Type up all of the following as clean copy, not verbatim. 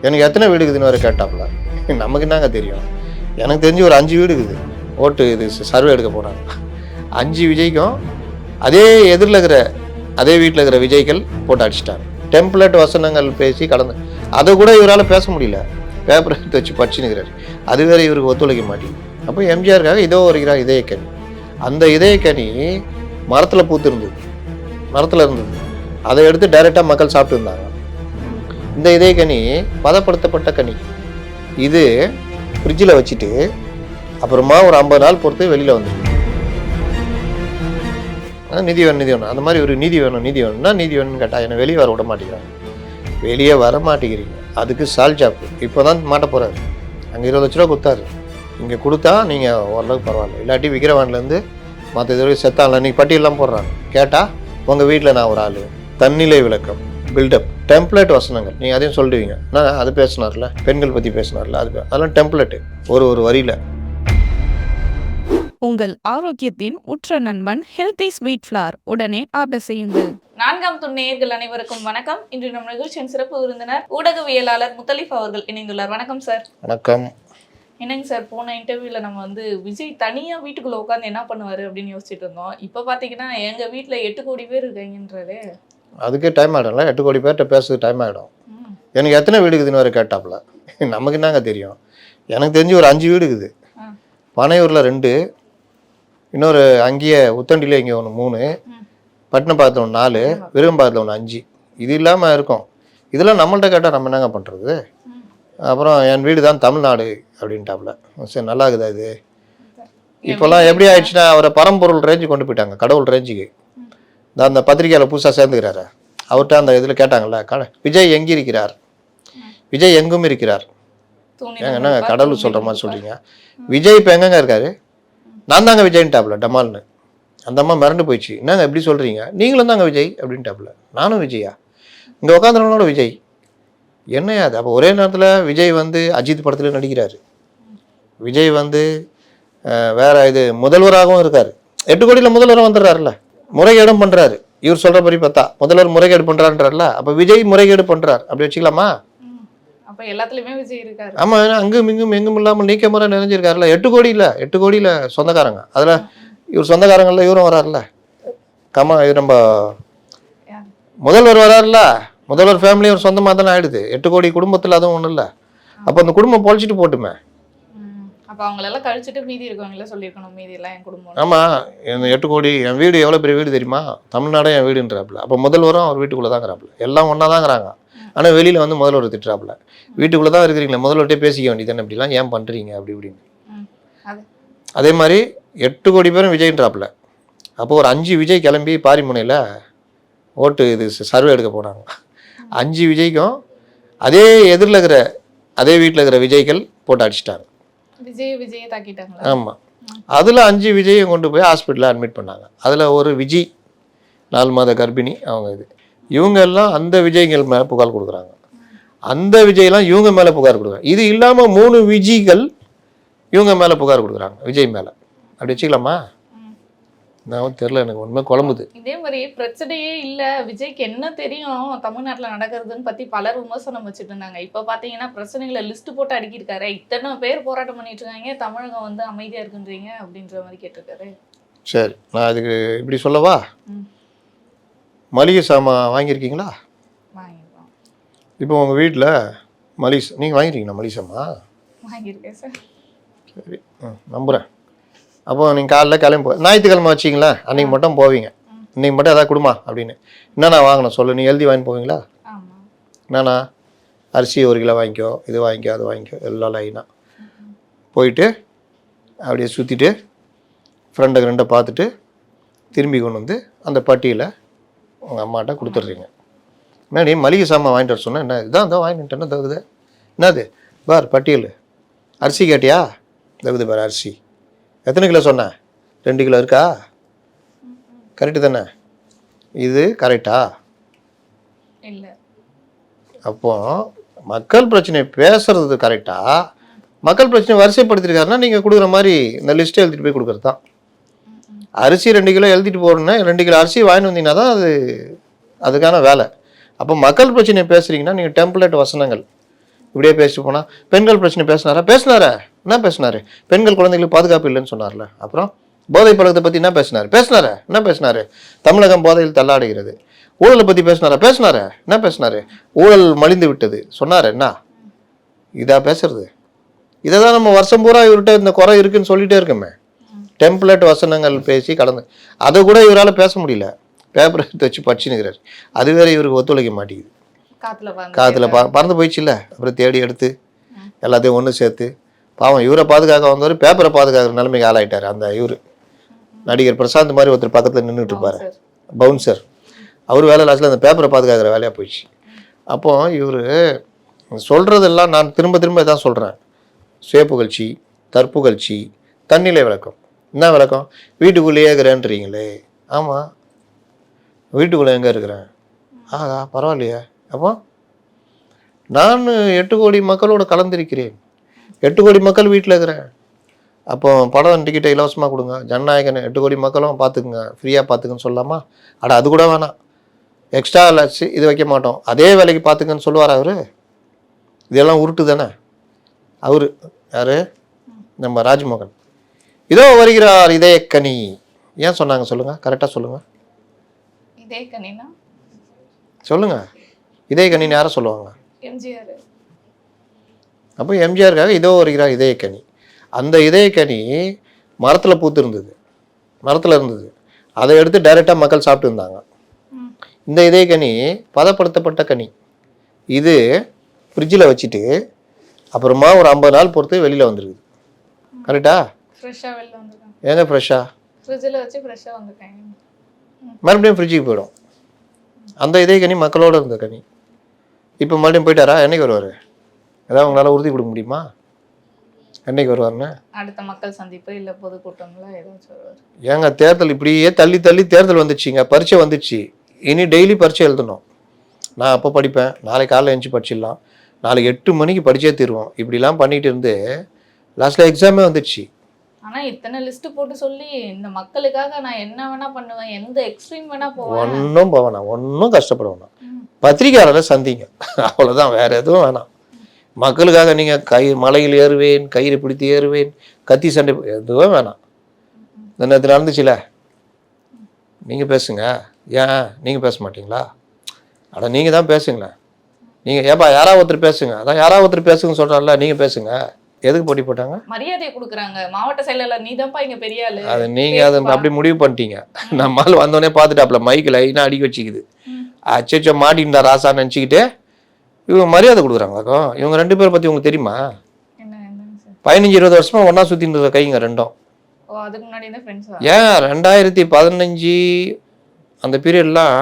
எனக்கு எத்தனை வீடு இருக்குதுன்னு வேறு கேட்டாப்புல. நமக்கு என்னங்க தெரியும். எனக்கு தெரிஞ்சு ஒரு 5 வீடு இருக்குது. ஓட்டு இது சர்வே எடுக்க போனாங்க. 5 விஜய்க்கும் அதே எதிரில் இருக்கிற அதே வீட்டில் இருக்கிற விஜய்கள் போட்டு அடிச்சிட்டாங்க. டெம்ப்ளேட் வசனங்கள் பேசி கலந்து அதை கூட இவரால் பேச முடியல. பேப்பரை எடுத்து வச்சு படிச்சுன்னுக்கிறார். அது வேறு இவருக்கு ஒத்துழைக்க மாட்டேங்குது. அப்போ எம்ஜிஆருக்காக இதோ வருகிறார் இதயக்கனி. அந்த இதயக்கனி மரத்தில் பூத்து இருந்தது, மரத்தில் இருந்தது. அதை எடுத்து டைரெக்டாக மக்கள் சாப்பிட்டு இருந்தாங்க. இந்த இதயக்கனி பதப்படுத்தப்பட்ட கனி. இது ஃப்ரிட்ஜில் வச்சுட்டு அப்புறமா ஒரு 50 நாள் பொறுத்து வெளியில் வந்துருக்கு. நிதி வேணும் அந்த மாதிரி ஒரு நீதி வேணும்னா நீதி வேணும்னு கேட்டால் என்னை வெளியே வர விட மாட்டேங்கிறாங்க. வெளியே வர மாட்டேங்கிறீங்க. அதுக்கு சால் ஜாப்பு இப்போ தான் மாட்ட போகிறாரு. அங்கே 20 லட்ச ரூபா கொடுத்தாரு. இங்கே கொடுத்தா நீங்கள் ஓரளவுக்கு பரவாயில்ல. இல்லாட்டி விக்கிரவாண்டிலேருந்து மற்ற இது செத்தான்ல நீங்கள் பட்டியெல்லாம் போடுறாங்க. கேட்டால் உங்கள் வீட்டில் நான் ஒரு ஆள். தன்னிலை விளக்கம், பில்டப், டெம்ப்ளேட் வசனங்கள். நீங்கள் அதையும் சொல்லிடுவீங்க. நான் அது பேசினார்ல, பெண்கள் பற்றி பேசினார்ல, அதெல்லாம் டெம்ப்ளேட்டு ஒரு வரியில். உங்கள் ஆரோக்கியத்தின் உற்ற நண்பன் ஹெல்தி ஸ்வீட் ஃப்ளார் உடனே ஆர்டர் செய்யுங்கள். 4ஆம் துணை நேயர்கள் அனைவருக்கும் வணக்கம். இன்று நம் நிகழ்ச்சியின் சிறப்பு விருந்தினர் ஊடகவியலாளர் முத்தலிஃப் அவர்கள் இணைந்துள்ளார். வணக்கம் சார். வணக்கம். என்னங்க சார், போன இன்டர்வியூல நம்ம விஜய் தனியா வீட்டுக்குள்ள உட்காந்து என்ன பண்ணுவாரு அப்படின்னு யோசிச்சுட்டு இருந்தோம். இப்ப பாத்தீங்கன்னா எங்க வீட்டுல 8 கோடி பேர் இருக்காங்கன்றாரு. அதுக்கே டைம் ஆகிடும்ல. 8 கோடி பேர்கிட்ட பேசுறதுக்கு டைம் ஆகிடும். எனக்கு எத்தனை வீடு இருக்குதுன்னு வேறு கேட்டாப்புல. நமக்கு என்னங்க தெரியும். எனக்கு தெரிஞ்சு ஒரு 5 வீடு இருக்குது. பனையூரில் 2, இன்னொரு அங்கேயே உத்தண்டியில் இங்கே ஒன்று 3, பட்டினப்பாக்கத்தில் ஒன்று 4, விருகம்பாக்கத்தில் ஒன்று 5. இது இல்லாமல் இருக்கும். இதெல்லாம் நம்மள்ட்ட கேட்டால் நம்ம என்னங்க பண்ணுறது. அப்புறம் என் வீடு தான் தமிழ்நாடு அப்படின்ட்டாப்புல. சரி, நல்லா இருக்குதா இது. இப்போல்லாம் எப்படி ஆயிடுச்சுன்னா அவரை பரம்பொருள் ரேஞ்சு கொண்டு போயிட்டாங்க, கடவுள் ரேஞ்சுக்கு. அந்த பத்திரிகையில் புதுசாக சேர்ந்துக்கிறாரு. அவர்கிட்ட அந்த இதில் கேட்டாங்கல்ல, விஜய் எங்கே இருக்கிறார், விஜய் எங்கும் இருக்கிறார். ஏங்க என்ன கடவுள் சொல்கிற மாதிரி சொல்கிறீங்க. விஜய் இப்போ எங்கெங்க இருக்காரு. நான் தாங்க விஜய்ன்ட்டாப்புல டமால்னு. அந்த அம்மா மிரண்டு போயிடுச்சு. என்னங்க எப்படி சொல்கிறீங்க, நீங்களும் தாங்க விஜய் அப்படின்ட்டாப்புல. நானும் விஜயா, இங்கே உட்காந்துறவனோட விஜய் என்னையா அது. அப்போ ஒரே நேரத்தில் விஜய் அஜித் படத்தில் நடிக்கிறாரு. விஜய் வேற இது முதல்வராகவும் இருக்கார். 8 கோடியில் முதல்வராக வந்துடுறாருல. முறைகேடும் பண்ணுறாரு. இவர் சொல்கிற மாதிரி பார்த்தா முதல்வர் முறைகேடு பண்ணுறாருன்றார்ல. அப்போ விஜய் முறைகேடு பண்ணுறார் அப்படி வச்சுக்கலாமா. அப்ப எல்லாத்துலயுமே விஜய் இருக்காரு. ஆமா, அங்கும் இங்கும் எங்கும் இல்லாமல் நீக்க முறை நிறைஞ்சிருக்காருல்ல. 8 கோடியில் சொந்தக்காரங்க. அதில் இவர் சொந்தக்காரங்கள்ல இவரும் வராருல்ல. இவர் நம்ம முதல்வர் வராருல்ல. முதல்வர் ஃபேமிலி ஒரு சொந்தமாக தானே ஆயிடுது. 8 கோடி குடும்பத்தில் அதுவும் ஒன்றும் இல்லை. அப்போ அந்த குடும்பம் பொழிச்சிட்டு போட்டுமே. அப்ப அவங்களெல்லாம் கழிச்சுட்டு மீதி இருக்கவங்கள சொல்லியிருக்கணும், மீதி எல்லாம் என் குடும்பம். ஆமா, 8 கோடி என் வீடு எவ்வளோ பெரிய வீடு தெரியுமா, தமிழ்நாடே என் வீடுன்றாப்புல. அப்போ முதல்வரும் அவர் வீட்டுக்குள்ளே தாங்கிறாப்புல. எல்லாம் ஒன்றா தாங்கிறாங்க. ஆனால் வெளியில் முதல்வர் திட்டுறாப்புல. வீட்டுக்குள்ளே தான் இருக்கிறீங்களே, முதல்வர்கிட்டே பேசிக்க வேண்டியதானே, இப்படிலாம் ஏன் பண்ணுறீங்க அப்படி இப்படின்னு. அதே மாதிரி 8 கோடி பேரும் விஜய்ன்றாப்புல. அப்போ ஒரு 5 விஜய் கிளம்பி பாரிமுனையில் ஓட்டு இது சர்வே எடுக்க போனாங்க. 5 விஜய்க்கும் அதே எதிரில் இருக்கிற அதே வீட்டில் இருக்கிற விஜய்கள் போட்டு அடிச்சிட்டாங்க. விஜயை தாக்கிட்டாங்க. ஆமாம். அதில் 5 விஜயும் கொண்டு போய் ஹாஸ்பிட்டலில் அட்மிட் பண்ணாங்க. அதில் ஒரு விஜய் 4 மாத கர்ப்பிணி அவங்க. இவங்க எல்லாம் அந்த விஜய்கள் மேலே புகார் கொடுக்குறாங்க. அந்த விஜய்லாம் இவங்க மேலே புகார் கொடுக்குறாங்க. இது இல்லாமல் 3 விஜய்கள் இவங்க மேலே புகார் கொடுக்குறாங்க, விஜய் மேலே. அப்படி வச்சுக்கலாமா. நான் தெரியல, எனக்கு ஒன்றுமே குழம்புது. இதே மாதிரி பிரச்சனையே இல்லை, விஜய்க்கு என்ன தெரியும் தமிழ்நாட்டில் நடக்கிறதுன்னு பற்றி பலர் விமர்சனம் வச்சுட்டு இருந்தாங்க. இப்போ பார்த்தீங்கன்னா பிரச்சனைகளை லிஸ்ட் போட்டு அடுக்கியிருக்காரு. இத்தனை பேர் போராட்டம் பண்ணிட்டு இருக்காங்க, தமிழகம் அமைதியாக இருக்குன்றீங்க அப்படின்ற மாதிரி கேட்டிருக்காரு. சரி, நான் அதுக்கு இப்படி சொல்லவா. மளிகை சாமான் வாங்கியிருக்கீங்களா? வாங்கிருக்கோம். இப்போ உங்கள் வீட்டில் நீங்கள் வாங்கிருக்கீங்களா மளிகை சாமான்? வாங்கியிருக்கேன் சார். சரி, நம்புகிறேன். அப்போ நீங்கள் காலைல கிளம்பி ஞாயிற்றுக்கிழமை வச்சிங்களா, அன்றைக்கி மட்டும் போவீங்க. இன்றைக்கி மட்டும் எதாவது கொடுமா அப்படின்னு. என்னண்ணா வாங்கணும் சொல்லு, நீ எழுதி வாங்கி போவீங்களா? என்னண்ணா அரிசி 1 கிலோ வாங்கிக்கோ, இது வாங்கிக்கோ, அது வாங்கிக்கோ, எல்லாம் லைனாக போயிட்டு அப்படியே சுற்றிட்டு ஃப்ரெண்டை 2 பார்த்துட்டு திரும்பி கொண்டு அந்த பட்டியலை உங்கள் அம்மாட்ட கொடுத்துட்றீங்க. என்னடி மளிகை சாமான் வாங்கிட்டு வர சொன்னேன், என்ன இதான் தான் வாங்கிட்டேன்னா தகுது. என்னது பார் பட்டியல். அரிசி கேட்டியா, தகுது பார் அரிசி. எத்தனை கிலோ சொன்னேன்? 2 கிலோ இருக்கா? கரெக்டு தானே? இது கரெக்டா? இல்லை. அப்போ மக்கள் பிரச்சனை பேசுறது கரெக்டா? மக்கள் பிரச்சனை வரிசைப்படுத்திருக்காருன்னா நீங்கள் கொடுக்குற மாதிரி இந்த லிஸ்ட்டை எழுதிட்டு போய் கொடுக்குறது தான். அரிசி 2 கிலோ எழுதிட்டு போகிறோன்னா 2 கிலோ அரிசி வாங்கிட்டு வந்தீங்கன்னா தான் அதுக்கான வேலை. அப்போ மக்கள் பிரச்சனையை பேசுகிறீங்கன்னா நீங்கள் டெம்ப்ளேட் வசனங்கள் இப்படியே பேசிட்டு போனால் பெண்கள் பிரச்சனை பேசினாரா என்ன பேசினாரு? பெண்கள் குழந்தைகளுக்கு பாதுகாப்பு இல்லைன்னு சொன்னார்ல. அப்புறம் போதை பழக்கத்தை பற்றி என்ன பேசினாரு? தமிழகம் போதையில் தள்ளாடுகிறது. ஊழலை பற்றி பேசினாரா? என்ன பேசினாரு? ஊழல் மலிந்து விட்டது சொன்னார். என்ன இதா பேசுறது? இதை தான் நம்ம வருஷம் பூரா இவர்கிட்ட இந்த குறை இருக்குன்னு சொல்லிட்டே இருக்கோமே. டெம்ப்ளேட் வசனங்கள் பேசி கடந்து அதை கூட இவரால் பேச முடியல. பேப்பர் எடுத்து வச்சு படிச்சுன்னுக்கிறார். அது வேற இவருக்கு ஒத்துழைக்க மாட்டேங்குது. காற்றுல பறந்து போயிடுச்சு இல்லை. அப்புறம் தேடி எடுத்து எல்லாத்தையும் ஒன்று சேர்த்து பாவம் இவரை பாதுகாக்க வந்தவர் பேப்பரை பாதுகாக்கிற நிலைமைக்கு ஆளாயிட்டார். அந்த இவர் நடிகர் பிரசாந்த் மாதிரி ஒருத்தர் பக்கத்தில் நின்றுட்டு இருப்பார், பவுன்சர். அவர் வேலை லாஸ்ட்டில் அந்த பேப்பரை பாதுகாக்கிற வேலையாக போயிடுச்சு. அப்போ இவர் சொல்கிறதெல்லாம் நான் திரும்ப திரும்ப இதான் சொல்கிறேன். சுயப்புகழ்ச்சி, தற்புகழ்ச்சி, தன்னிலை விளக்கம். என்ன விளக்கம்? வீட்டுக்குள்ளேயே இருக்கிறேன்றீங்களே. ஆமாம், வீட்டுக்குள்ளே எங்கே இருக்கிறேன்? ஆகா பரவாயில்லையே. அப்போ நான் 8 கோடி மக்களோட கலந்திருக்கிறேன். 8 கோடி மக்கள் வீட்டில் இருக்கிறேன். அப்போ படம் டிக்கெட்டை இலவசமாக கொடுங்க, ஜனநாயகன் 8 கோடி மக்களும் பார்த்துக்குங்க, ஃப்ரீயாக பார்த்துக்குன்னு சொல்லலாமா? அது கூட வேணாம், எக்ஸ்ட்ரா இது வைக்க மாட்டோம், அதே வேலைக்கு பார்த்துக்கன்னு சொல்லுவார் அவர். இதெல்லாம் உருட்டு தானே. அவர் யார்? நம்ம ராஜ்மோகன். இதோ வருகிறார் இதயக்கனி. ஏன் சொன்னாங்க சொல்லுங்கள், கரெக்டாக சொல்லுங்கள். இதயக்கனினா சொல்லுங்கள். இதயக்கனின்னு யாரை சொல்லுவாங்க? எம்ஜிஆர். அப்போ எம்ஜிஆருக்காக இதோ வருகிறார் இதயக்கனி. அந்த இதயக்கனி மரத்தில் பூத்து இருந்தது, மரத்தில் இருந்தது. அதை எடுத்து டைரெக்டாக மக்கள் சாப்பிட்டு இருந்தாங்க. இந்த இதயக்கனி பதப்படுத்தப்பட்ட கனி. இது ஃப்ரிட்ஜில் வச்சுட்டு அப்புறமா ஒரு 50 நாள் பொறுத்து வெளியில் வந்துருக்குது. கரெக்டா? ஃப்ரெஷ்ஷாக வெளில வந்துருக்காங்க. ஏங்க ஃப்ரெஷ்ஷாக ஃப்ரிட்ஜில் வச்சு ஃப்ரெஷ்ஷாக வந்துருக்காங்க. மறுபடியும் ஃப்ரிட்ஜுக்கு போயிடும். அந்த இதயக்கனி மக்களோடு இருந்த கனி. இப்போ மறுபடியும் போயிட்டாரா? என்னைக்கு வருவார்? ஏதாவது உங்களால் உறுதி கொடுக்க முடியுமா என்னைக்கு வருவார்னு? அடுத்த மக்கள் சந்திப்பு இல்லை பொதுக்கூட்டம்ல ஏதாச்சும் வருவார். ஏங்க தேர்தல் இப்படியே தள்ளி தள்ளி தேர்தல் வந்துடுச்சிங்க, பரீட்சை வந்துடுச்சு. இனி டெய்லி பரீட்சை எழுதணும். நான் அப்போ படிப்பேன், நாளைக்கு காலையில் எழுந்துச்சி படிச்சிடலாம், நாளைக்கு 8 மணிக்கு படிச்சே தீருவோம். இப்படிலாம் பண்ணிட்டு இருந்து லாஸ்ட்டில் எக்ஸாமே வந்துடுச்சு. ஆனால் இத்தனை லிஸ்ட்டு போட்டு சொல்லி இந்த மக்களுக்காக நான் என்ன வேணா பண்ணுவேன், எந்த எக்ஸ்ட்ரீம் வேணா போவேன். ஒன்றும் போவேணா, ஒன்றும் கஷ்டப்பட வேணாம். பத்திரிக்கையாளரை சந்திங்க, அவ்வளோதான், வேற எதுவும் வேணாம். மக்களுக்காக நீங்கள் மலையில் ஏறுவேன், கயிறு பிடித்து ஏறுவேன், கத்தி சண்டை எதுவும் வேணாம். இந்த நேரத்தில் நடந்துச்சுல, நீங்கள் பேசுங்க. ஏன் நீங்கள் பேச மாட்டீங்களா? நீங்கள் தான் பேசுங்களேன். நீங்கள் ஏப்பா யாராவது ஒருத்தர் பேசுங்க. அதான் யாராவது ஒருத்தர் பேசுங்கன்னு சொல்கிறான்ல, நீங்கள் பேசுங்க. எதுக்கு போட்டி போட்டாங்க? மரியாதை கொடுக்குறாங்க. மாவட்ட செயலாளர் நீ தான்ப்பா இங்கே பெரிய ஆளு. அது நீங்கள் அதை அப்படி முடிவு பண்ணிட்டீங்க. நம்மளால் வந்தோடனே பார்த்துட்டாப்புல மைக்கில் லைனாக அடிக்க வச்சுக்குது. அச்சோ மாட்டின்டா ராசா நினச்சிக்கிட்டு இவங்க மரியாதை கொடுக்குறாங்களாக்கோ. இவங்க 2 பேரை பற்றி உங்களுக்கு தெரியுமா? 15-20 வருஷமா ஒன்றா சுற்றின்னு கைங்க ரெண்டும். அதுக்கு முன்னாடி ஏன் 2015 அந்த பீரியட்லாம்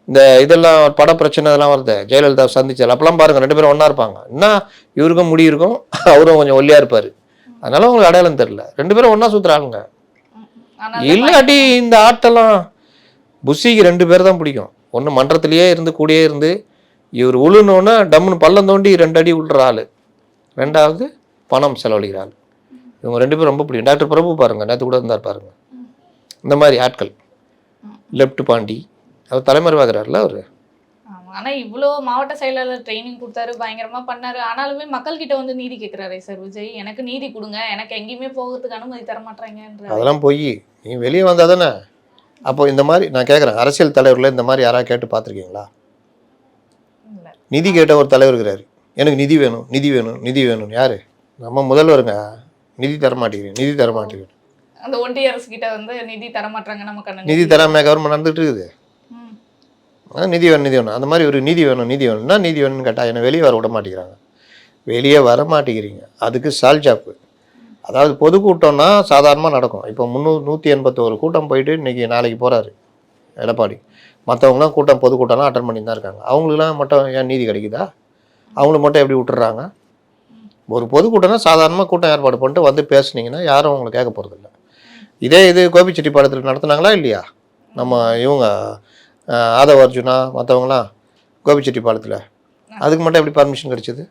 இந்த இதெல்லாம் பட பிரச்சனை இதெல்லாம் வருது, ஜெயலலிதா சந்திச்சால் அப்பெல்லாம் பாருங்க 2 பேரும் ஒன்றா இருப்பாங்க. என்ன இவருக்கும் முடி இருக்கும், அவரும் கொஞ்சம் ஒல்லியா இருப்பாரு. அதனால உங்களுக்கு அடையாளம் தெரியல. 2 பேரும் ஒன்றா சுற்றுறாங்க. இல்லாட்டி இந்த ஆட்டெல்லாம் புஷிக்கு 2 பேர் தான் பிடிக்கும். ஒன்று மன்றத்திலேயே இருந்து கூடயே இருந்து இவர் உழுனோன்னா டம்முன்னு பள்ளம் தோண்டி 2 அடி விழுற ஆள், 2வது பணம் செலவழிக்கிற ஆள். இவங்க 2 பேரும் ரொம்ப பிடிக்கும். டாக்டர் பிரபு பாருங்க, நேற்று கூட இருந்தார் பாருங்க. இந்த மாதிரி ஆட்கள். லெப்ட் பாண்டி அவர் தலைமறைவாகிறார்ல அவர். ஆனால் இவ்வளோ மாவட்ட செயலாளர் ட்ரைனிங் கொடுத்தாரு, பயங்கரமாக பண்ணாரு. ஆனாலுமே மக்கள்கிட்ட வந்து நீதி கேட்குறாரு சார் விஜய். எனக்கு நீதி கொடுங்க, எனக்கு எங்கேயுமே போகிறதுக்கு அனுமதி தர மாட்டாங்கன்ற. அதெல்லாம் போய் நீ வெளியே வந்தால் தானே. அப்போ இந்த மாதிரி நான் கேட்குறேன், அரசியல் தலைவரில் இந்த மாதிரி யாராவது கேட்டு பார்த்துருக்கீங்களா? நிதி கேட்ட ஒரு தலைவர் இருக்கிறாரு, எனக்கு நிதி வேணும் நிதி வேணும் நிதி வேணும்னு. யார்? நம்ம முதல்வருங்க. நிதி தரமாட்டேங்கிறேன். அந்த ஒன்றிய அரசு கிட்ட வந்து நிதி தரமாட்டாங்க, நமக்கு நிதி தராமல் கவர்மெண்ட் நடந்துட்டு இருக்குது. நிதி வேணும் அந்த மாதிரி ஒரு நிதி வேணும்னா நிதி வேணும்னு கேட்டால் என்னை வெளியே வர விட மாட்டேங்கிறாங்க. வெளியே வர மாட்டேங்கிறீங்க. அதுக்கு சால்ஜாப்பு. அதாவது பொதுக்கூட்டம்னா சாதாரணமாக நடக்கும். இப்போ 181 கூட்டம் போயிட்டு நாளைக்கு போகிறாரு எடப்பாடி. மற்றவங்களாம் பொதுக்கூட்டம்லாம் அட்டன் பண்ணி தான் இருக்காங்க. அவங்களுக்குலாம் மட்டும் ஏன் நீதி கிடைக்குதா? அவங்களுக்கு மட்டும் எப்படி விட்டுறாங்க? ஒரு பொதுக்கூட்டம்னா சாதாரணமாக கூட்டம் ஏற்பாடு பண்ணிட்டு வந்து பேசுனீங்கன்னா யாரும் அவங்களை கேட்க போகிறதில்ல. இது கோபிச்செட்டிப்பாளையத்தில் நடத்துனாங்களா இல்லையா? நம்ம இவங்க ஆதவ அர்ஜுனா மற்றவங்களாம் கோபிச்செட்டிப்பாளையத்தில். அதுக்கு மட்டும் எப்படி பர்மிஷன் கிடைச்சது?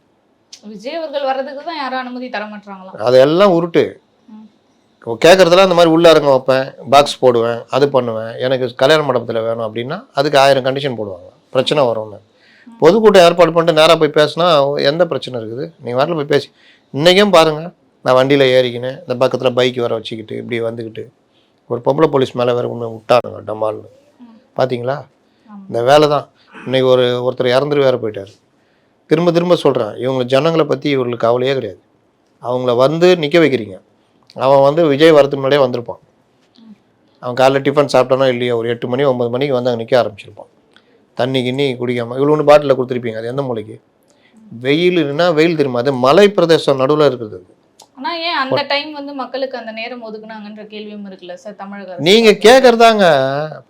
விஜய் அவர்கள் வர்றதுக்கு தான் யாரும் அனுமதி தர மாட்டாங்களா? அதெல்லாம் உருட்டு. கேட்குறதுலாம் இந்த மாதிரி உள்ளரங்க வைப்பேன், பாக்ஸ் போடுவேன், அது பண்ணுவேன், எனக்கு கல்யாண மண்டபத்தில் வேணும் அப்படின்னா அதுக்கு 1000 கண்டிஷன் போடுவாங்க, பிரச்சனை வரும்னு. பொதுக்கூட்டம் ஏற்பாடு பண்ணிட்டு நேராக போய் பேசினா எந்த பிரச்சனை இருக்குது? நீங்கள் வாட்டில் போய் பேசி இன்றைக்கும் பாருங்கள், நான் வண்டியில் ஏறிக்கினேன், இந்த பக்கத்தில் பைக் வர வச்சுக்கிட்டு இப்படி வந்துக்கிட்டு ஒரு பொம்பளை போலீஸ் மேலே வேறு ஒன்று விட்டானுங்க டமால்னு. பார்த்தீங்களா? இந்த வேலை தான். இன்றைக்கி ஒருத்தர் இறந்துட்டு வேறு போயிட்டார். திரும்ப திரும்ப சொல்கிறேன், இவங்க ஜனங்களை பற்றி இவங்களுக்கு கவலையே கிடையாது. அவங்கள வந்து நிற்க வைக்கிறீங்க. அவன் வந்து விஜய் வரதுக்கு முன்னாடியே வந்திருப்பான். அவன் காலைல டிஃபன் சாப்பிட்டானோ இல்லையோ ஒரு 8 மணி 9 மணிக்கு வந்து அங்கே நிற்க ஆரம்பிச்சிருப்பான். தண்ணி கிண்ணி குடிக்காமல் இவ்வளோ ஒன்று பாட்டிலில் கொடுத்துருப்பீங்க. அது எந்த மூலைக்கு? வெயிலுன்னா வெயில் தெரியுமா? அது மலை பிரதேசம் நடுவில் இருக்குது. ஆனா ஏன் அந்த டைம் வந்து மக்களுக்கு அந்த நேரம் ஒதுக்குனாங்கன்ற கேள்வியும் இருக்குல்ல சார் தமிழக அரசு? நீங்கள் கேட்குறதாங்க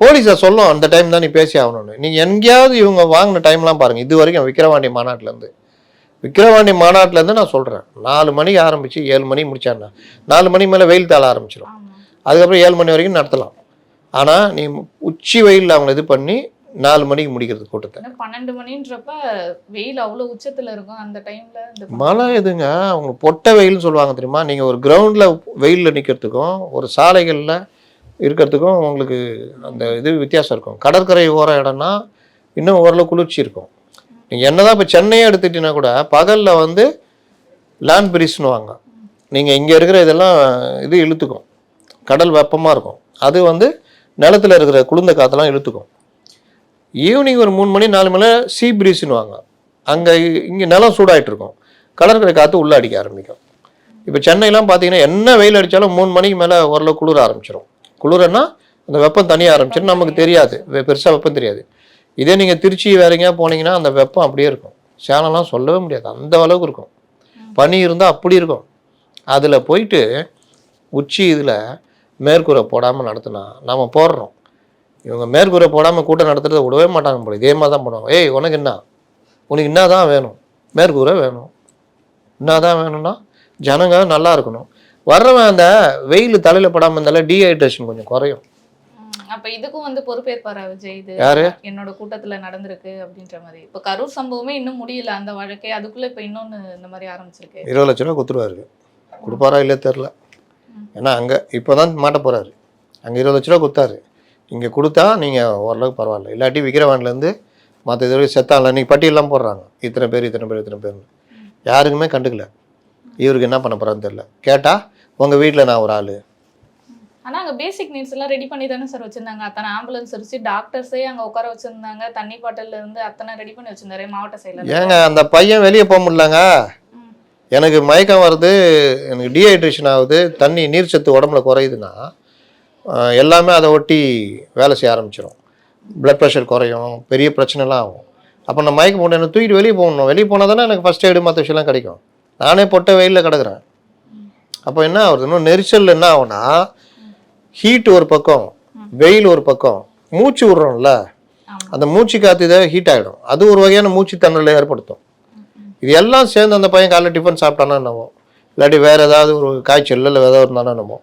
போலீஸை சொல்லும் அந்த டைம் தான் நீ பேசி ஆகணும்னு. நீங்கள் எங்கேயாவது இவங்க வாங்கின டைம்லாம் பாருங்கள். இது வரைக்கும் விக்கிரவாண்டி மாநாட்டிலேருந்து நான் சொல்கிறேன், 4 மணிக்கு ஆரம்பித்து 7 மணிக்கு முடிச்சாருன்னா 4 மணி மேலே வெயில் தாழ ஆரம்பிச்சிடும். அதுக்கப்புறம் 7 மணி வரைக்கும் நடத்தலாம். ஆனால் நீ உச்சி வெயிலில் அவங்கள இது பண்ணி 4 மணிக்கு முடிக்கிறது கூட்டத்தை. 12 மணின்றப்ப வெயில் அவ்வளோ உச்சத்தில் இருக்கும் அந்த டைமில். மழை எதுங்க, அவங்க பொட்டை வெயில்னு சொல்லுவாங்க தெரியுமா? நீங்கள் ஒரு கிரவுண்டில் வெயிலில் நிற்கிறதுக்கும் ஒரு சாலைகளில் இருக்கிறதுக்கும் உங்களுக்கு அந்த இது வித்தியாசம் இருக்கும். கடற்கரை ஓர இடம்னா இன்னும் ஓரளவு குளிர்ச்சி இருக்கும். நீங்கள் என்னதான் இப்போ சென்னையே எடுத்துக்கிட்டீங்கன்னா கூட பகலில் வந்து லேண்ட் பிரிஸ்னு வாங்க, நீங்கள் இங்கே இருக்கிற இதெல்லாம் இது இழுத்துக்கும், கடல் வெப்பமாக இருக்கும். அது வந்து நிலத்தில் இருக்கிற குளிர்ந்த காற்றெல்லாம் இழுத்துக்கும். ஈவினிங் ஒரு 3 மணி 4 மணி சீ பிரீஸ்னு வாங்க, அங்கே இங்கே நிலம் சூடாகிட்டு இருக்கும், கடற்கரை காற்று உள்ளே அடிக்க ஆரம்பிக்கும். இப்போ சென்னையெலாம் பார்த்தீங்கன்னா என்ன வெயில் அடித்தாலும் 3 மணிக்கு மேலே ஓரளவு குளிர ஆரம்பிச்சிடும். குளிரன்னா அந்த வெப்பம் தனியாக ஆரம்பிச்சிடும், நமக்கு தெரியாது, பெருசாக வெப்பம் தெரியாது. இதே நீங்கள் திருச்சி வேற எங்கேயா போனீங்கன்னா அந்த வெப்பம் அப்படியே இருக்கும். சேனம்லாம் சொல்லவே முடியாது, அந்த அளவுக்கு இருக்கும். பனி இருந்தால் அப்படி இருக்கும். அதில் போயிட்டு உச்சி இதில் மேற்கூரை போடாமல் நடத்தினா நம்ம போடுறோம். இவங்க மேற்கூரை போடாமல் கூட்டம் நடத்துறதை விடவே மாட்டாங்க போல. இதே மாதிரி தான் பண்ணுவாங்க. ஏய் உனக்கு என்ன தான் வேணும்? மேற்கூரை வேணும். என்ன தான் வேணும்னா ஜனங்க நல்லா இருக்கணும். வர்றவன் அந்த வெயில் தலையில் படாமல் இருந்தாலும் டீஹைட்ரேஷன் கொஞ்சம் குறையும். அப்ப இதுக்கும் வந்து பொறுப்பேற்பாரா விஜய்? இது யாரு? என்னோட கூட்டத்துல நடந்திருக்கு அப்படின்ற மாதிரி. இப்ப கரூர் சம்பவமே இன்னும் முடியல அந்த வழக்கே, அதுக்குள்ள இப்ப இன்னொன்னு இந்த மாதிரி ஆரம்பிச்சிருக்கு. 20 லட்ச ரூபா கொடுத்துருவாரு. கொடுப்பாரா இல்லையே தெரில. ஏன்னா அங்கே இப்போ தான் மாட்ட போகிறாரு. அங்கே 20 லட்ச ரூபா கொடுத்தாரு. இங்கே கொடுத்தா நீங்கள் ஓரளவுக்கு பரவாயில்ல. இல்லாட்டி விக்கிரவாண்டிலேருந்து மற்ற இது வரைக்கும் செத்தான்ல இன்றைக்கி பட்டியெல்லாம் போடுறாங்க, இத்தனை பேர்னு. யாருக்குமே கண்டுக்கல. இவருக்கு என்ன பண்ண போகிறான்னு தெரில. கேட்டால் உங்கள் வீட்டில் நான் ஒரு ஆள். ஆனா அங்க பேசிக் நீட்ஸ் எல்லாம் ரெடி பண்ணி தானே சார் வச்சிருந்தாங்க. அத்தனை ஆம்புலன்ஸ் வச்சு டாக்டர்ஸே அங்க உட்கார வச்சிருந்தாங்க. தண்ணி பாட்டில இருந்து அத்தனை ரெடி பண்ணி வச்சிருந்தாரு மாவட்ட செயலர். ஏங்க அந்த பையன் வெளியே போக முடியலங்க. எனக்கு மயக்கம் வருது, எனக்கு டீஹைட்ரேஷன் ஆகுது, தண்ணி நீர் சத்து உடம்புல குறையுதுன்னா எல்லாமே அதை ஒட்டி வேலை செய்ய ஆரம்பிச்சிடும். பிளட் ப்ரெஷர் குறையும், பெரிய பிரச்சனைலாம் ஆகும். அப்போ நான் மயக்கம் போட்டு என்ன தூக்கிட்டு வெளியே போகணும். வெளியே போனால் தானே எனக்கு ஃபஸ்ட் எய்டு மற்ற விஷயம்லாம் கிடைக்கும். நானே பொட்ட வெயிலில் கிடக்குறேன். அப்போ என்ன ஆகுது, இன்னும் நெரிசல் என்ன ஆகும்னா ஹீட் ஒரு பக்கம், வெயில் ஒரு பக்கம், மூச்சு விடுறோம்ல அந்த மூச்சு காற்று இதை ஹீட் ஆகிடும். அது ஒரு வகையான மூச்சு தண்ணலை ஏற்படுத்தும். இது எல்லாம் சேர்ந்து அந்த பையன் காலைல டிஃபன் சாப்பிட்டானா என்னமோ, இல்லாட்டி வேறு ஏதாவது ஒரு காய்ச்சல் இல்லை ஏதாவது இருந்தானா என்னமோ.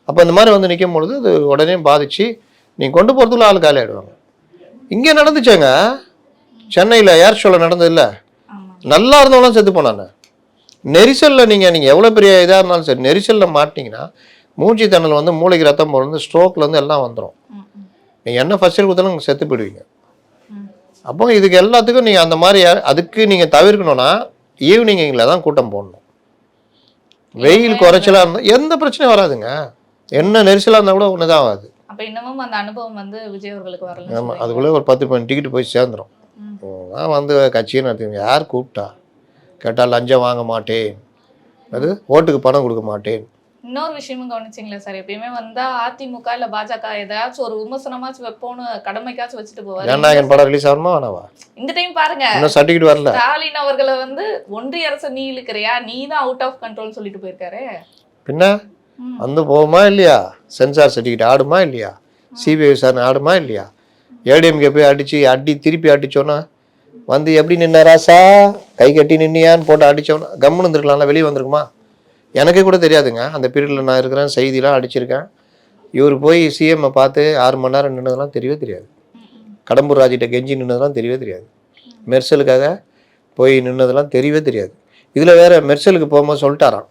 அப்போ இந்த மாதிரி வந்து நிற்கும் பொழுது அது உடனே பாதிச்சு நீங்கள் கொண்டு போகிறதுக்குள்ள ஆள் காலி ஆகிடுவாங்க. இங்கே நடந்துச்சாங்க, சென்னையில் ஏர் ஷோவில் நடந்ததில்ல, நல்லா இருந்தவங்களாம் செத்து போனாங்க. நெரிசலில் நீங்கள் எவ்வளோ பெரிய இதாக இருந்தாலும் சரி, நெரிசலில் மாட்டிங்கன்னா மூச்சு தண்ணல் வந்து மூளைக்கு ரத்தம் போகிறது, ஸ்ட்ரோக்லேருந்து எல்லாம் வந்துடும். நீங்கள் என்ன ஃபஸ்ட் எய்ட் கொடுத்தாலும் செத்து போயிடுவீங்க. அப்போ இதுக்கு எல்லாத்துக்கும் நீங்கள் அந்த மாதிரி அதுக்கு நீங்கள் தவிர்க்கணும்னா ஈவினிங்கில் தான் கூட்டம் போடணும். வெயில் குறைச்சலாக இருந்தால் எந்த பிரச்சனையும் வராதுங்க. என்ன நெரிசலாக இருந்தால் கூட ஒன்று தான் ஆகாது. அப்போ இன்னமும் அந்த அனுபவம் வந்து விஜய் அவர்களுக்கு வரல. ஆமாம், அதுக்குள்ளே ஒரு 10 பணி டிக்கெட் போய் சேர்ந்துடும். நான் வந்து கட்சியை நடத்துவீங்க, யார் கூப்பிட்டா? கேட்டால் லஞ்சம் வாங்க மாட்டேன், அது ஓட்டுக்கு பணம் கொடுக்க மாட்டேன். இன்னொரு விஷயமும் கவனிச்சிங்களா சார், எப்பயுமே வந்தா அதிமுக இல்ல பாஜக ஏதாச்சும் ஒரு விமர்சனமாச்சும் வைப்போன்னு கடமைக்காச்சும் வச்சுட்டு போவாரு. ஜனநாயகன் படம் ரிலீஸ் ஆகணுமா வேணாவா? இந்த டைம் பாருங்க, இன்னும் சர்டிஃபிகேட் வரல. ஸ்டாலின் அவர்களை வந்து ஒன்றிய அரசு நீ இழுக்கிறியா, நீ தான் அவுட் ஆஃப் கண்ட்ரோல் சொல்லிட்டு போயிருக்காரு. பின்ன வந்து போகுமா இல்லையா? சென்சார் சர்டிஃபிகேட் ஆடுமா இல்லையா? சிபிஐ விசாரணை ஆடுமா இல்லையா? ஏடிஎம்கே போய் திருப்பி அடிச்சோன்னா வந்து எப்படி நின்ன ராசா, கை கட்டி நின்னியான்னு போட்டு அடித்தோன்னா கம்முன்னு இருந்துருக்கலாம்ல, வெளியே வந்திருக்குமா? எனக்கே கூட தெரியாதுங்க. அந்த பீரியடில் நான் இருக்கிறேன், செய்திலாம் அடிச்சிருக்கேன். இவர் போய் சிஎம்ஐ பார்த்து 6 மணி நேரம் நின்னதெல்லாம் தெரியவே தெரியாது. கடம்பூர் ராஜிட்ட கெஞ்சி நின்னதெல்லாம் தெரியவே தெரியாது. மெர்சலுக்காக போய் நின்னதெல்லாம் தெரியவே தெரியாது. இதில் வேறு மெர்சலுக்கு போகும்போது சொல்லிட்டாராம்,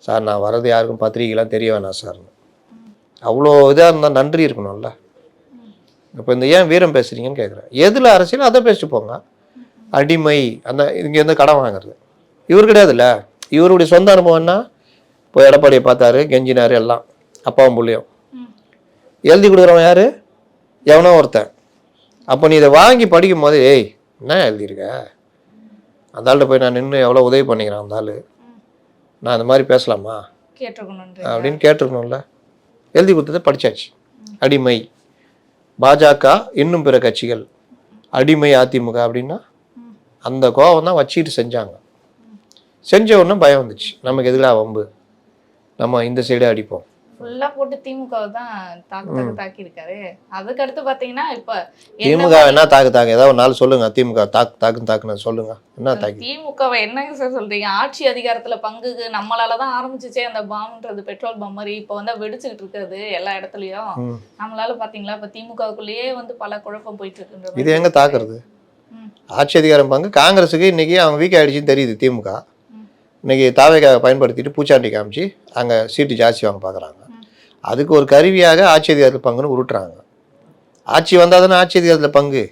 சார் நான் வர்றது யாருக்கும் பத்திரிகைலாம் தெரிய வேணாம் சார்னு. அவ்வளோ இதாக இருந்தால் நன்றி இருக்கணும்ல. இப்போ இந்த ஏன் வீரம் பேசுகிறீங்கன்னு கேட்குறேன். எதில் அரசியல் அதை பேசிட்டு போங்க. அடிமை, அந்த இங்கேருந்து கடன் வாங்குறது. இவர் கிடையாதுல்ல. இவருடைய சொந்த அனுபவம்னா இப்போ எடப்பாடியை பார்த்தாரு, கெஞ்சினாரு, எல்லாம் அப்பாவும் பிள்ளையும். எழுதி கொடுக்குறவன் யாரு? எவனோ ஒருத்தன். அப்போ நீ இதை வாங்கி படிக்கும் போது, ஏய் என்ன எழுதியிருக்க, அந்த ஆள்கிட்ட போய் நான் நின்று எவ்வளோ உதவி பண்ணிக்கிறேன், அந்த ஆள் நான் இந்த மாதிரி பேசலாமா அப்படின்னு கேட்டிருக்கணும்ல. எழுதி கொடுத்ததை படித்தாச்சு. அடிமை பாஜக, இன்னும் பிற கட்சிகள் அடிமை அதிமுக அப்படின்னா அந்த கோவம் தான் வச்சுக்கிட்டு செஞ்சாங்க. செஞ்ச உடனே பயம் வந்துச்சு, நமக்கு எதுல வம்பு, நம்ம இந்த சைடே அடிப்போம். ஃபுல்லா போட்டு திமுகவை தான் தாக்கி இருக்காரு. அதுக்கு அடுத்து பாத்தீங்கன்னா இப்ப திமுக என்ன தாக்கு ஏதாவது ஒரு நாள் சொல்லுங்க. திமுக தாக்குன்னு சொல்லுங்க. என்ன தாக்கி? திமுகவை என்னங்க சார் சொல்றீங்க? ஆட்சி அதிகாரத்துல பங்குக்கு நம்மளாலதான் ஆரம்பிச்சுச்சே அந்த பாம்ன்றது, பெட்ரோல் பாம் மாதிரி இப்ப வந்து வெடிச்சுக்கிட்டு இருக்காது எல்லா இடத்துலயும். நம்மளால பாத்தீங்களா இப்ப திமுகவுக்குள்ளேயே வந்து பல குழப்பம் போயிட்டு இருக்கு. இது எங்க தாக்குறது? ஆட்சி அதிகாரம் பங்கு காங்கிரஸுக்கு இன்னைக்கு அவங்க வீக் ஆயிடுச்சுன்னு தெரியுது. திமுக இன்னைக்கு தாவேக்காக பயன்படுத்திட்டு பூச்சாண்டி காமிச்சு அங்கே சீட்டு ஜாஸ்தி வாங்க பார்க்குறாங்க. அதுக்கு ஒரு கருவியாக ஆட்சி அதிகாரத்தில் பங்குன்னு உருட்டுறாங்க. ஆட்சி வந்தால் தானே ஆட்சி அதிகாரத்தில் பங்கு,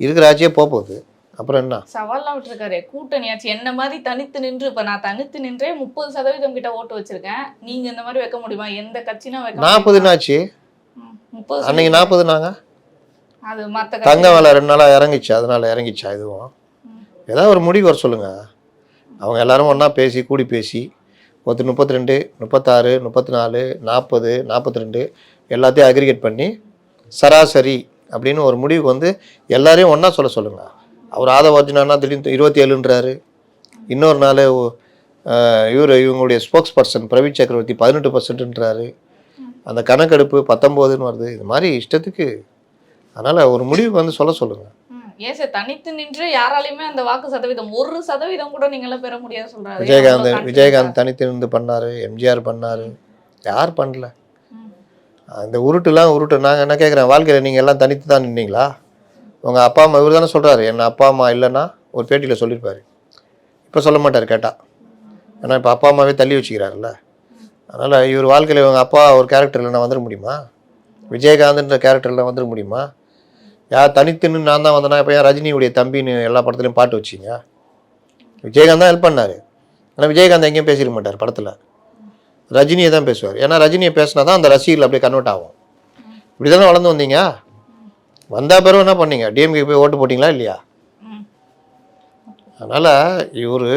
இருக்கிற ஆட்சியே போகுது. அப்புறம் என்ன சவால்லாம் விட்டுருக்காரு, கூட்டணி ஆட்சி என்ன மாதிரி தனித்து நின்று. இப்ப நான் தனித்து நின்றே 30% கிட்ட ஓட்டு வச்சிருக்கேன், நீங்க இந்த மாதிரி வைக்க முடியுமா? எந்த கட்சினா வைக்க 40 ஆச்சு. 30 அன்னைக்கு 40 நாங்க அது மத்த தங்க வேலை 2 நாளா இறங்கிச்சு, அதனால இறங்கிச்சா? இதுவும் ஏதாவது ஒரு முடிவு வர சொல்லுங்க. அவங்க எல்லாரும் ஒன்றா பேசி கூடி பேசி ஒருத்தர் 32, 36, 34, 40, 42 எல்லாத்தையும் அக்ரிகேட் பண்ணி சராசரி அப்படின்னு ஒரு முடிவுக்கு வந்து எல்லாரையும் ஒன்றா சொல்லுங்க. அவர் ஆதவர்ஜுனா திடீர்னு 27ன்றாரு. இன்னொரு நாள் இவங்களுடைய ஸ்போக்ஸ் பர்சன் பிரவீன் சக்கரவர்த்தி 18%ன்றாரு. அந்த கணக்கெடுப்பு 19ன்னு வருது. இது மாதிரி இஷ்டத்துக்கு. அதனால் ஒரு முடிவுக்கு வந்து சொல்லுங்கள். ஏன் சார் தனித்து நின்று யாராலையுமே அந்த வாக்கு சதவீதம் 1% கூட நீங்களாம் பெற முடியாது சொல்றாரு. விஜயகாந்த் தனித்து நின்று பண்ணாரு, எம்ஜிஆர் பண்ணாரு, யார் பண்ணல. இந்த உருட்டு நாங்கள் என்ன கேட்குறேன், வாழ்க்கையில் நீங்கள் எல்லாம் தனித்து தான் நின்னீங்களா? உங்கள் அப்பா அம்மா, இவர் தானே சொல்கிறாரு என்ன அப்பா அம்மா இல்லைன்னா, ஒரு பேட்டியில் சொல்லியிருப்பாரு. இப்போ சொல்ல மாட்டார் கேட்டால், ஏன்னா இப்போ அப்பா அம்மாவே தள்ளி வச்சுக்கிறாருல்ல. அதனால் இவர் வாழ்க்கையில் இவங்க அப்பா ஒரு கேரக்டரில் நான் வந்துட முடியுமா? விஜயகாந்த்ன்ற கேரக்டரில் வந்துட முடியுமா? யார் தனித்துன்னு நான் தான் வந்தேன்னா இப்போ ஏன் ரஜினியுடைய தம்பின்னு எல்லா படத்துலையும் பாட்டு வச்சிங்க? விஜயகாந்த் தான் ஹெல்ப் பண்ணார். ஆனால் விஜயகாந்த் எங்கேயும் பேசிக்க மாட்டார் படத்தில், ரஜினியை தான் பேசுவார். ஏன்னா ரஜினியை பேசினா தான் அந்த ரசிகர்கள் அப்படியே கன்வெர்ட் ஆகும். இப்படி தானே வளர்ந்து வந்தீங்க. வந்தால் பிறகு என்ன பண்ணீங்க? டிஎம்கே போய் ஓட்டு போட்டிங்களா இல்லையா? அதனால் இவர்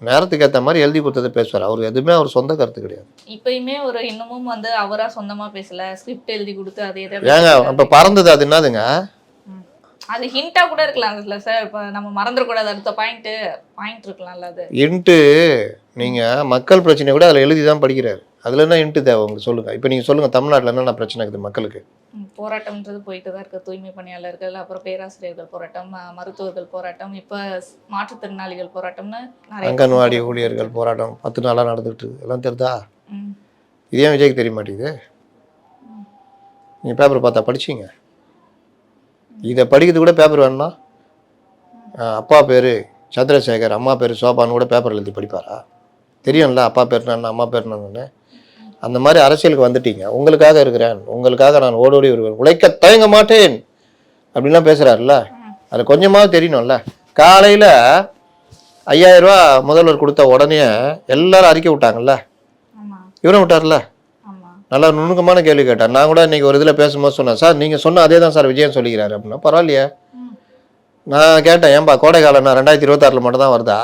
நேரத்துக்கு ஏற்ற மாதிரி எழுதி கொடுத்ததை பேசுவார். அவர் எதுவுமே அவர் சொந்த கருத்து கிடையாது. இப்பயுமே ஒரு இன்னமும் வந்து அவராக சொந்தமாக பேசல, ஸ்கிரிப்ட் எழுதி கொடுத்து அதே ஏங்க இப்போ பறந்தது அது என்னதுங்க? அது ஹிண்டா கூட இருக்கலாம் இல்ல சார். இப்போ நம்ம மறந்துடக்கூடாது, அடுத்த பாயிண்ட் இருக்கலாம்ல. அது இன்ட்டு நீங்கள் மக்கள் பிரச்சனை கூட அதில் எழுதி தான் படிக்கிறாரு. அதில் என்ன இன்ட்டு தேவை உங்களுக்கு சொல்லுங்கள். இப்போ நீங்கள் சொல்லுங்கள், தமிழ்நாட்டில் என்னென்ன பிரச்சனை இருக்குது மக்களுக்கு? போராட்டம்ன்றது போயிட்டு தான் இருக்குது. தூய்மை பணியாளர்கள், அப்புறம் பேராசிரியர்கள் போராட்டம், மருத்துவர்கள் போராட்டம், இப்போ மாற்றுத்திறனாளிகள் போராட்டம்னு நிறைய, அங்கன்வாடி ஊழியர்கள் போராட்டம் 10 நாளாக நடந்துகிட்டு எல்லாம் தெரியுதா? இதே விஜய்க்கு தெரிய மாட்டேங்குது. நீங்கள் பேப்பர் பார்த்தா படிச்சிங்க. இதை படிக்கிறது கூட பேப்பர் வேணும்னா அப்பா பேர் சந்திரசேகர், அம்மா பேர் சோபான்னு கூட பேப்பர் எழுதி படிப்பாரா? தெரியும்ல அப்பா பேர் நான் அம்மா பேர் நான். அந்த மாதிரி அரசியலுக்கு வந்துட்டீங்க. உங்களுக்காக இருக்கிறேன், உங்களுக்காக நான் ஓடோடி வருவேன், உழைக்க தயங்க மாட்டேன் அப்படின்லாம் பேசுகிறாருல்ல. அது கொஞ்சமாவது தெரியணும்ல. காலையில் 5000 ரூபா முதல்வர் கொடுத்த உடனே எல்லாரும் அறிக்கை விட்டாங்கல்ல, இவரும் விட்டார்ல. நல்லா நுணுக்கமான கேள்வி கேட்டார். நான் கூட இன்றைக்கி ஒரு இதில் பேசும்போது சொன்னேன், சார் நீங்கள் சொன்ன அதே தான் சார் விஜயன் சொல்லிக்கிறாரு அப்படின்னா. பரவாயில்லையே. நான் கேட்டேன், ஏன்பா கோடை காலம் நான் 2026 மட்டும் தான் வருதா?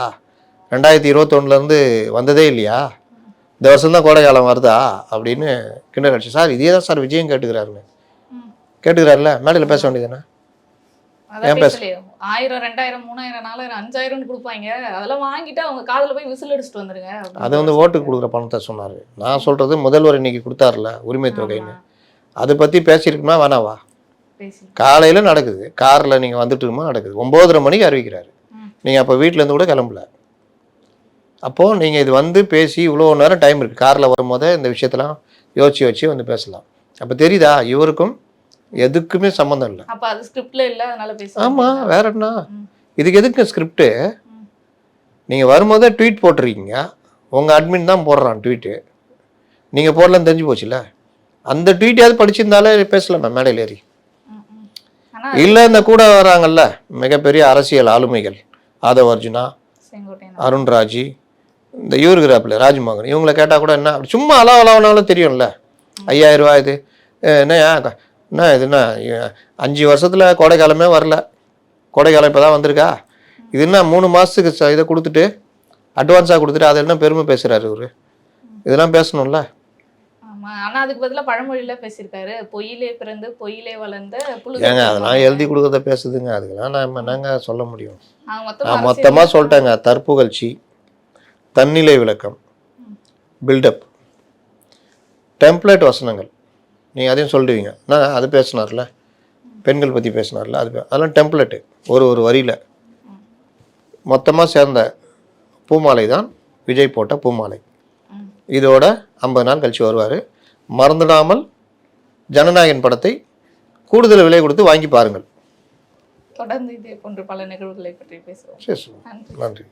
2021 வந்ததே இல்லையா? இந்த வருஷம் தான் கோடை காலம் வருதா அப்படின்னு கிண்டல் அடிச்சு. சார் இதே தான் சார் விஜயம் கேட்டுக்கிறாருல்ல, மேடையில் பேச வேண்டியதுதானே? ஏன் பேச 1000, 2000, 3000, 4000, 5000 கொடுப்பாங்க. அதெல்லாம் வாங்கிட்டு அவங்க காதில் போய் விசில் அடிச்சுட்டு வந்துருங்க. அதை வந்து ஓட்டுக்கு கொடுக்குற பணத்தை சொன்னார். நான் சொல்கிறது முதல்வர் இன்னைக்கு கொடுத்தாருல உரிமை தொகைன்னு, அதை பற்றி பேசியிருக்குமா வேணாவா? காலையில் நடக்குது, காரில் நீங்கள் வந்துட்டு இருக்குமா நடக்குது, 9:30 மணிக்கு அறிவிக்கிறாரு. நீங்கள் அப்போ வீட்டிலேருந்து கூட கிளம்பல. அப்போது நீங்கள் இது வந்து பேசி இவ்வளோ நேரம் டைம் இருக்குது. காரில் வரும்போதே இந்த விஷயத்தெல்லாம் யோசிச்சு வந்து பேசலாம். அப்போ தெரியுதா இவருக்கும் எதுக்குமே சம்மந்தம் இல்லை. அப்ப அது ஸ்கிரிப்ட்ல இல்ல, அதனால பேச. ஆமா, வேற என்ன இதுக்கு எதுக்கு ஸ்கிரிப்ட்? நீங்க வரும்போதே ட்வீட் போட்டுருக்கீங்க, உங்க அட்மின் தான் போடுறான் ட்வீட்டு, நீங்க போடலன்னு தெரிஞ்சு போச்சுல. அந்த ட்வீட்டையாவது படிச்சிருந்தாலே பேசலாமா மேடையில் ஏறி? இல்லை இந்த கூட வராங்கல்ல மிகப்பெரிய அரசியல் ஆளுமைகள், ஆதவ அர்ஜுனா, செங்கோட்டையன் அருண்ராஜ், இந்த இருக்கிறாப்புல ராஜ்மோகன், இவங்களை கேட்டால் கூட என்ன அப்படி சும்மா அளவனாலும் தெரியும்ல. 5000 ரூபா இது என்ன இதுன்னா 5 வருஷத்தில் கோடைக்காலமே வரல, கோடைக்காலம் இப்போ தான் வந்திருக்கா, இது என்ன 3 மாதத்துக்கு இதை கொடுத்துட்டு அட்வான்ஸாக கொடுத்துட்டு அதை என்ன பெருமை பேசுகிறாரு இவர். இதெல்லாம் பேசணும்ல. ஆமா, ஆனா அதுக்கு பதிலா பழமொழியில பேசியிருக்காரு, பொய்யிலே பிறந்து பொய்யிலே வளர்ந்த புழுதை ஏங்க போல் அதெல்லாம் எழுதி கொடுக்கறத பேசுதுங்க, அதுக்கெல்லாம் நம்ம என்னங்க சொல்ல முடியும். அவங்க நான் மொத்தமா மொத்தமாக சொல்லிட்டேங்க. தற்புகழ்ச்சி, தன்னிலை விளக்கம், பில்டப், டெம்ப்ளேட் வசனங்கள், நீங்கள் அதையும் சொல்லிடுவீங்க. நான் அது பேசினார்ல, பெண்கள் பற்றி பேசினார்ல, அதெல்லாம் டெம்ப்ளேட்டு. ஒரு வரியில் மொத்தமாக சேர்ந்த பூமாலை தான் விஜய் போட்ட பூமாலை. இதோட 50 நாள் கழிச்சு வருவார். மறந்துடாமல் ஜனநாயகன் படத்தை கூடுதல் விலை கொடுத்து வாங்கி பாருங்கள். தொடர்ந்து இதே போன்ற பல நிகழ்வுகளை பற்றி பேசுவோம். சரி, நன்றி.